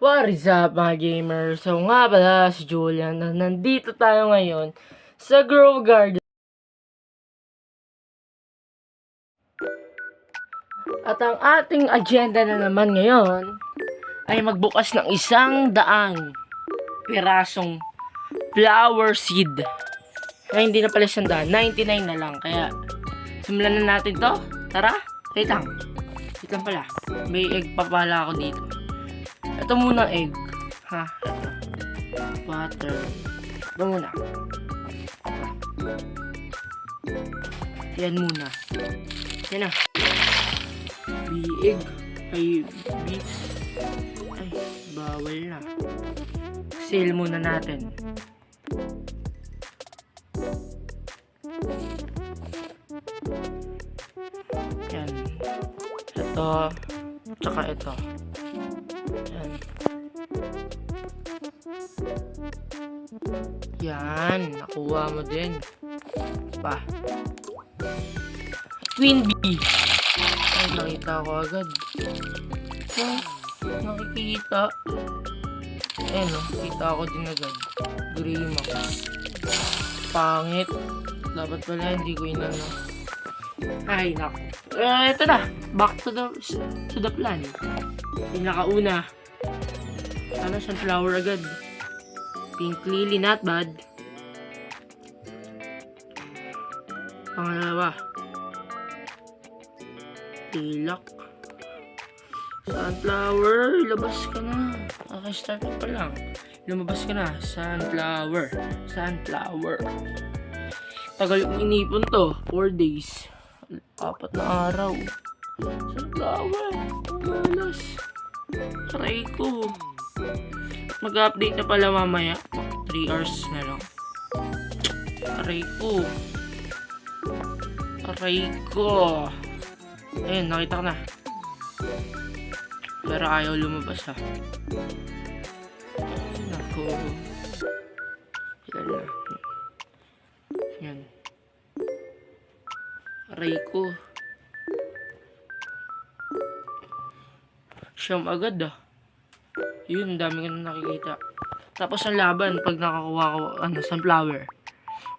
What is up mga gamers? So nga pala si Julian na nandito tayo ngayon sa Grove Garden. At ang ating agenda na naman ngayon ay magbukas ng 100 pirasong flower seed. Ay hindi na pala 100, 99 na lang. Kaya simulan na natin to. Tara, wait lang. Wait lang pala. May egg pa pala ako dito. Ito muna egg. Ha? Water. Ito muna. Yan muna. Yan na. Biig. Ay, beets. Ay, bawal na. Sale muna natin. Yan. Ito. Tsaka ito. Yan. Yan. Nakuha mo din. Pa. Queen bee. Ay, nakita ko agad. Oh, nakikita. Ayan o. Kita ko din agad. Grimax. Pangit. Dapat pala hindi ko inano. Ay, naku. Ito na. Back to the plan. Pinakauna. Sana sunflower agad. Pink lily, not bad. Pangalawa. Tilak. Sunflower, labas ka na. Okay, start pa lang. Lumabas ka na. Sunflower. Sunflower. Tagal kong inipon to. 4 days. 4 na araw. Sunflower. Malas. Try ko. Mag-update na pala mamaya. 3 hours na lang. Try ko. Try ko. Ayun, nakita ko na. Pero ayaw lumabas ha. Ay, nako. Yan na. Yan. Aray ko. Siyam agad ah. Yun, dami ko na nakikita. Tapos ang laban pag nakakuha ko, sunflower.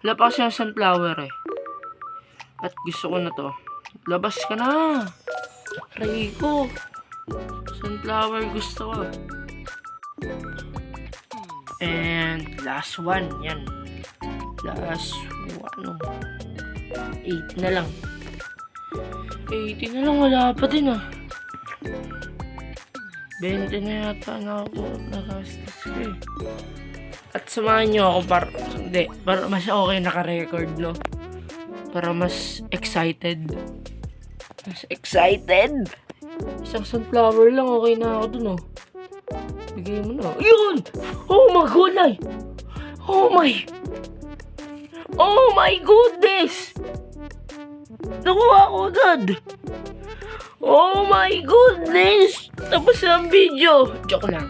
Wala pa kasi yung sunflower eh. At gusto ko na to. Labas ka na. Aray ko. Sunflower gusto ko. And last one. Yan. Last one. 8 na lang. 80 na lang. Wala pa din ah. 20 na yata na ako nakastas ko eh. At samahan nyo ako para mas okay naka-record no. Para mas excited. Mas excited. Isang sunflower lang, okay na ako dun oh. Bigay mo na. Yun! Oh my gulay! Oh my goodness! Nakuha ko agad! Oh my goodness! Tapos na ang video. Joke lang.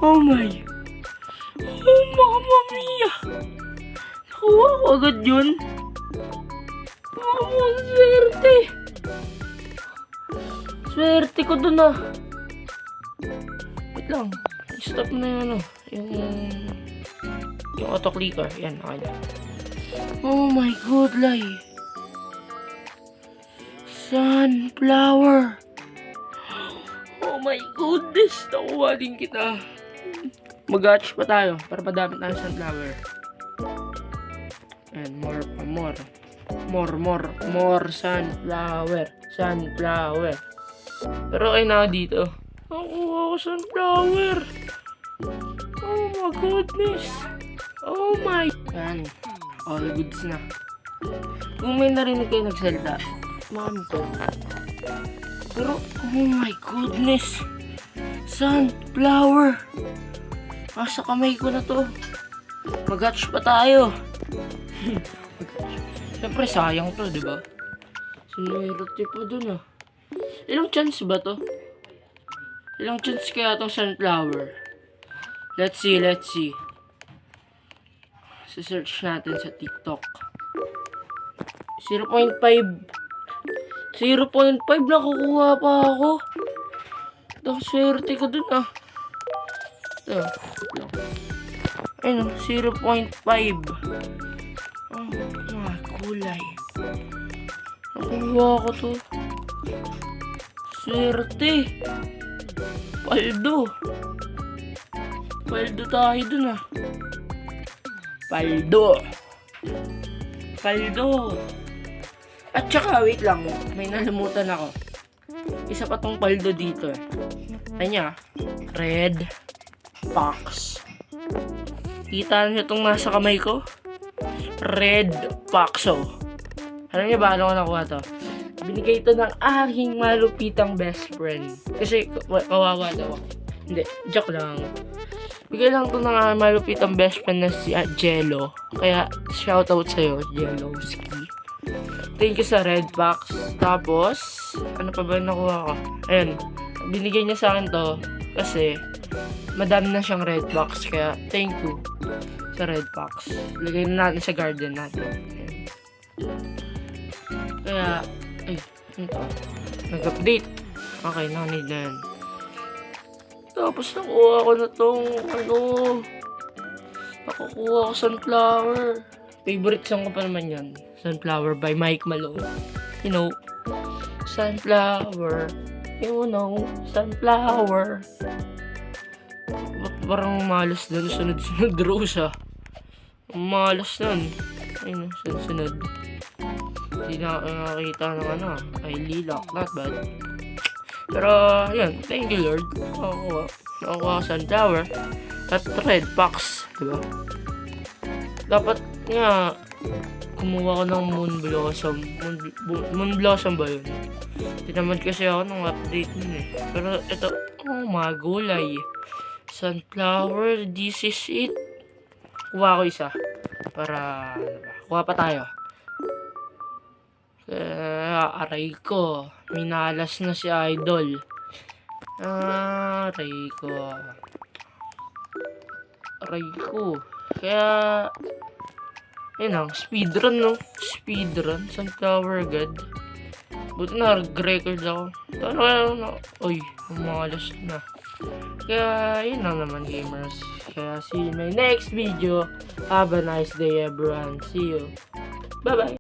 Oh mamma mia! Nakuha ko agad yun. Oh, swerte! Swerte ko dun ah. Wait lang. Stop na yun ano. Yung auto-clicker. Yan, okay na. Oh my god, lay. Sunflower. Oh my goodness. Nakuha din kita. Mag-hatch pa tayo para madami tayong sunflower. And more sunflower. Pero okay na ako dito. Nakuha ko sunflower. Oh my goodness. Oh my. Yan. All goods na. Kung may narinig kayo nagsalita, mami to. Pero, oh my goodness. Sunflower. Sa kamay ko na to. Mag-hatch pa tayo. Siyempre, sayang to, di ba? Siniroti pa dun ah. Ilang chance ba to? Ilang chance kaya tong sunflower? Let's see. Search natin sa TikTok. 0.5 0.5 nakukuha pa ako. Ang swerte ko dun ah. Ito. Ayun, 0.5. Mga kulay. Nakuha ko to. Swerte. Paldo. Paldo tayo dun ah. Paldo. At saka, wait lang. May nalimutan ako. Isa pa tong paldo dito eh. Ayun Red Fox. Kita niyo itong nasa kamay ko? Red Foxo. Alam niyo ba ano ko nakuha to? Binigay ito ng aking malupitang best friend. Kasi kawawa daw ako. Hindi, joke lang. Bigay lang ito ng aking malupitang best friend na si Jello. Kaya shoutout sa'yo, Jelloski. Thank you sa Red Fox. Tapos, ano pa ba nakuha ko? Ayun, binigay niya sa akin to kasi madami na siyang Red Fox. Kaya thank you sa Red Fox. Lagay na natin sa garden natin. Ayan. Kaya, ito. Nag-update. Okay, nakanid na yan. Tapos nakuha ko na tong, nakukuha ko sunflower. Favorite song ko pa naman yan. Sunflower by Mike Malone. You know, sunflower. You know, sunflower. Parang malas na sunod-sunod rose ah. Malas nun. Ayun, sunod-sunod. Hindi na nakakita ng ay lilac. Not bad. Pero, yun. Thank you, Lord. Nakuha sunflower. At Red Fox. Diba? Dapat nga kumuha ko ng Moon Blossom. Moon Blossom ba yun? Tinamad kasi ako nung update nun eh. Pero ito, mga gulay. Sunflower, this is it. Kuha ko isa. Para, kuha pa tayo. Aray ko. Minalas na si Idol. Aray ko. Kaya, yun lang, speedrun no? Speedrun, sunflower agad. Buti na, record ako. Uy, umalas na. Kaya, yun lang naman gamers. Kaya, see you in my next video. Have a nice day everyone. See you. Bye-bye.